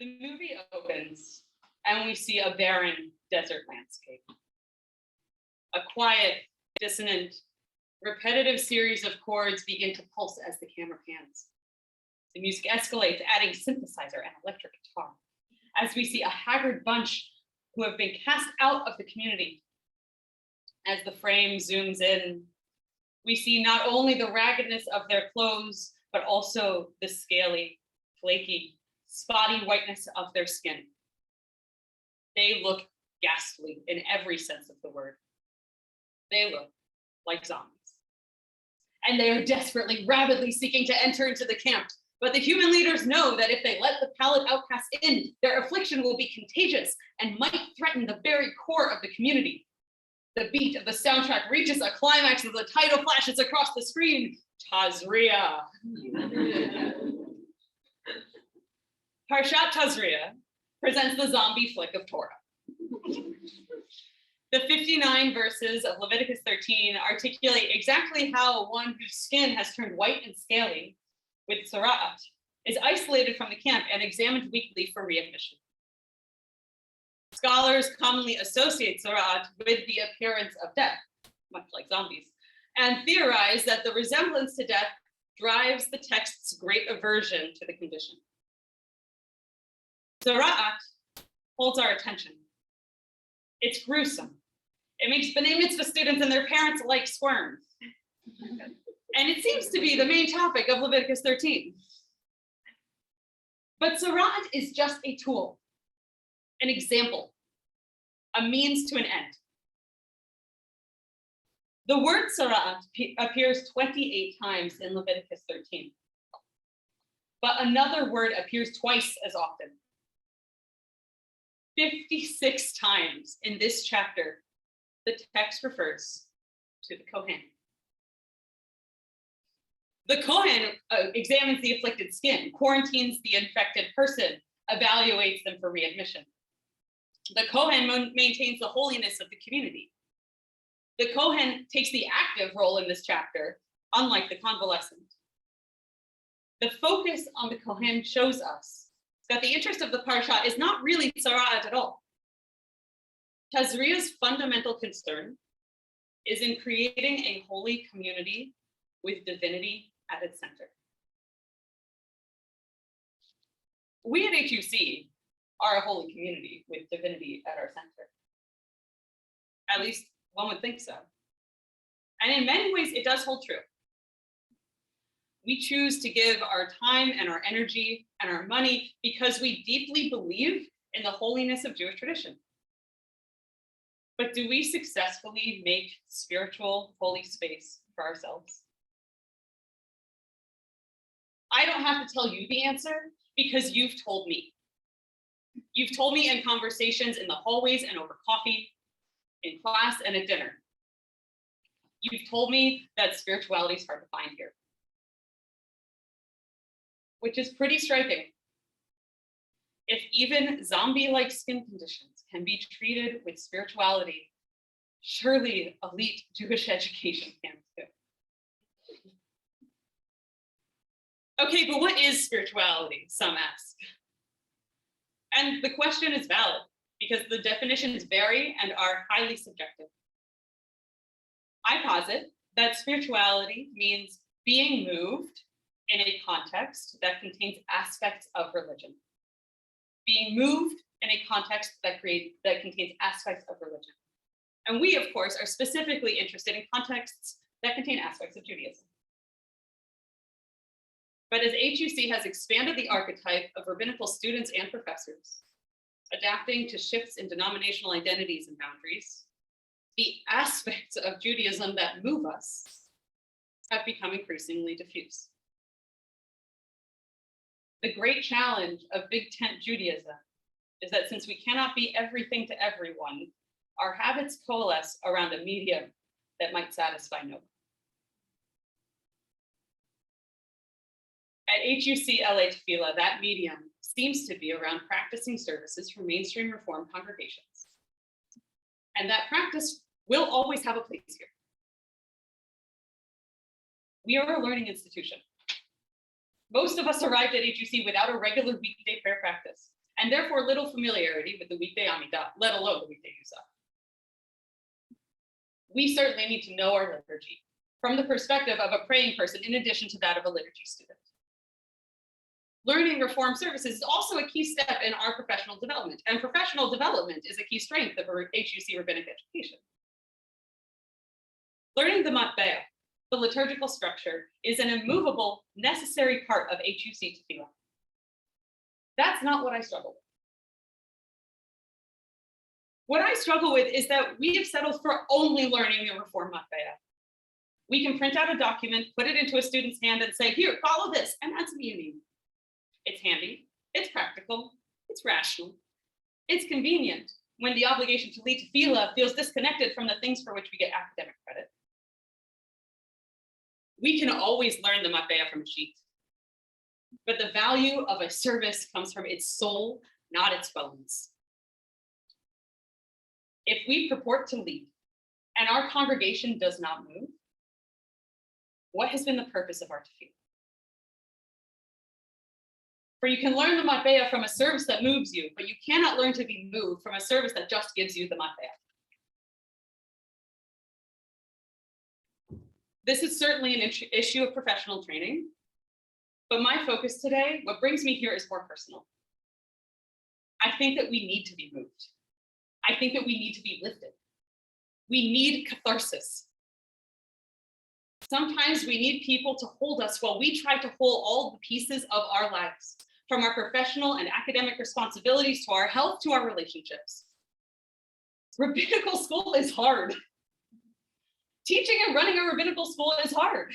The movie opens and we see a barren desert landscape. A quiet, dissonant, repetitive series of chords begin to pulse as the camera pans. The music escalates, adding synthesizer and electric guitar, as we see a haggard bunch who have been cast out of the community. As the frame zooms in, we see not only the raggedness of their clothes, but also the scaly, flaky, spotty whiteness of their skin. They look ghastly in every sense of the word. They look like zombies. And they are desperately, rabidly seeking to enter into the camp. But the human leaders know that if they let the pallid outcasts in, their affliction will be contagious and might threaten the very core of the community. The beat of the soundtrack reaches a climax as the title flashes across the screen, Tazria. Parshat Tazria presents the zombie flick of Torah. The 59 verses of Leviticus 13 articulate exactly how one whose skin has turned white and scaly with tzara'at is isolated from the camp and examined weekly for readmission. Scholars commonly associate tzara'at with the appearance of death, much like zombies, and theorize that the resemblance to death drives the text's great aversion to the condition. Tzara'at holds our attention. It's gruesome. It makes B'nai Mitzvah students and their parents alike squirm. And it seems to be the main topic of Leviticus 13. But tzara'at is just a tool, an example, a means to an end. The word tzara'at appears 28 times in Leviticus 13. But another word appears twice as often. 56 times in this chapter, the text refers to the Kohen. The Kohen examines the afflicted skin, quarantines the infected person, evaluates them for readmission. The Kohen maintains the holiness of the community. The Kohen takes the active role in this chapter, unlike the convalescent. The focus on the Kohen shows us that the interest of the Parsha is not really tzara'at at all. Tazria's fundamental concern is in creating a holy community with divinity at its center. We at HUC are a holy community with divinity at our center. At least one would think so. And in many ways, it does hold true. We choose to give our time and our energy and our money because we deeply believe in the holiness of Jewish tradition. But do we successfully make spiritual holy space for ourselves? I don't have to tell you the answer because you've told me. You've told me in conversations in the hallways and over coffee, in class and at dinner. You've told me that spirituality is hard to find here, which is pretty striking. If even zombie-like skin conditions can be treated with spirituality, surely elite Jewish education can too. Okay, but what is spirituality, some ask? And the question is valid because the definitions vary and are highly subjective. I posit that spirituality means being moved in a context that contains aspects of religion. Being moved in a context that contains aspects of religion. And we, of course, are specifically interested in contexts that contain aspects of Judaism. But as HUC has expanded the archetype of rabbinical students and professors, adapting to shifts in denominational identities and boundaries, the aspects of Judaism that move us have become increasingly diffuse. The great challenge of Big Tent Judaism is that since we cannot be everything to everyone, our habits coalesce around a medium that might satisfy no one. At HUC LA Tefillah, that medium seems to be around practicing services for mainstream Reform congregations. And that practice will always have a place here. We are a learning institution. Most of us arrived at HUC without a regular weekday prayer practice. and therefore little familiarity with the weekday Amidah, let alone the weekday Yusa. We certainly need to know our liturgy from the perspective of a praying person in addition to that of a liturgy student. Learning Reform services is also a key step in our professional development, and professional development is a key strength of HUC rabbinic education. Learning the matbea, the liturgical structure, is an immovable, necessary part of HUC tefillah. That's not what I struggle with. What I struggle with is that we have settled for only learning the Reform matbea. We can print out a document, put it into a student's hand and say, here, follow this, and that's meaning. It's handy, it's practical, it's rational, it's convenient when the obligation to lead tefillah feels disconnected from the things for which we get academic credit. We can always learn the matbea from a sheet, but the value of a service comes from its soul, not its bones. If we purport to lead and our congregation does not move, what has been the purpose of our tefillah? For you can learn the matbea from a service that moves you, but you cannot learn to be moved from a service that just gives you the matbea. This is certainly an issue of professional training, but my focus today, what brings me here, is more personal. I think that we need to be moved. I think that we need to be lifted. We need catharsis. Sometimes we need people to hold us while we try to hold all the pieces of our lives, from our professional and academic responsibilities to our health to our relationships. Rabbinical school is hard. Teaching and running a rabbinical school is hard.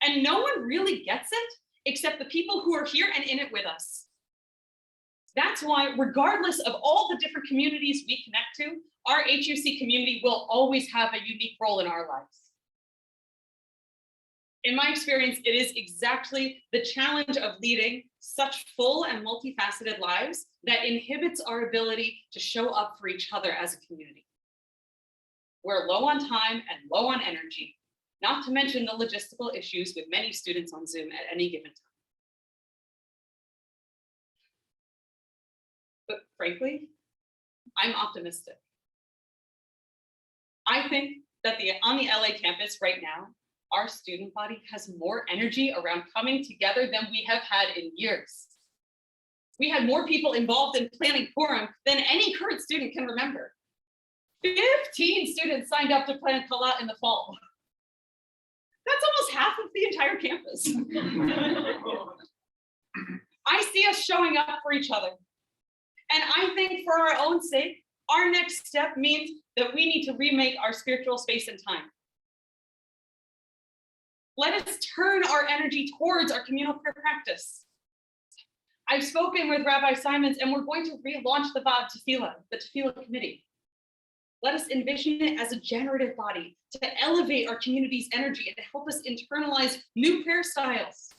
And no one really gets it except the people who are here and in it with us. That's why, regardless of all the different communities we connect to, our HUC community will always have a unique role in our lives. In my experience, it is exactly the challenge of leading such full and multifaceted lives that inhibits our ability to show up for each other as a community. We're low on time and low on energy, not to mention the logistical issues with many students on Zoom at any given time. But frankly, I'm optimistic. I think that on the LA campus right now, our student body has more energy around coming together than we have had in years. We had more people involved in planning Purim than any current student can remember. 15 students signed up to plan Kalat in the fall. That's almost half of the entire campus. I see us showing up for each other. And I think for our own sake, our next step means that we need to remake our spiritual space and time. Let us turn our energy towards our communal prayer practice. I've spoken with Rabbi Simons, and we're going to relaunch the Vaad Tefillah, the Tefillah committee. Let us envision it as a generative body to elevate our community's energy and to help us internalize new prayer styles,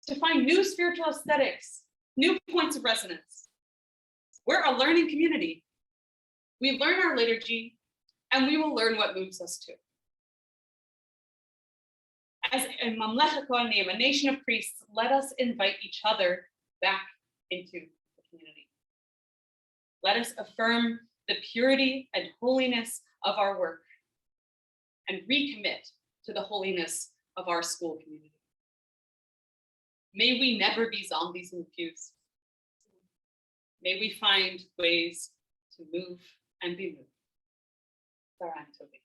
to find new spiritual aesthetics, new points of resonance. We're a learning community. We learn our liturgy, and we will learn what moves us too. As a Mamlechet Kohanim, a nation of priests, let us invite each other back into the community. Let us affirm the purity and holiness of our work and recommit to the holiness of our school community. May we never be zombies in the pews. May we find ways to move and be moved. Sarang Tobi.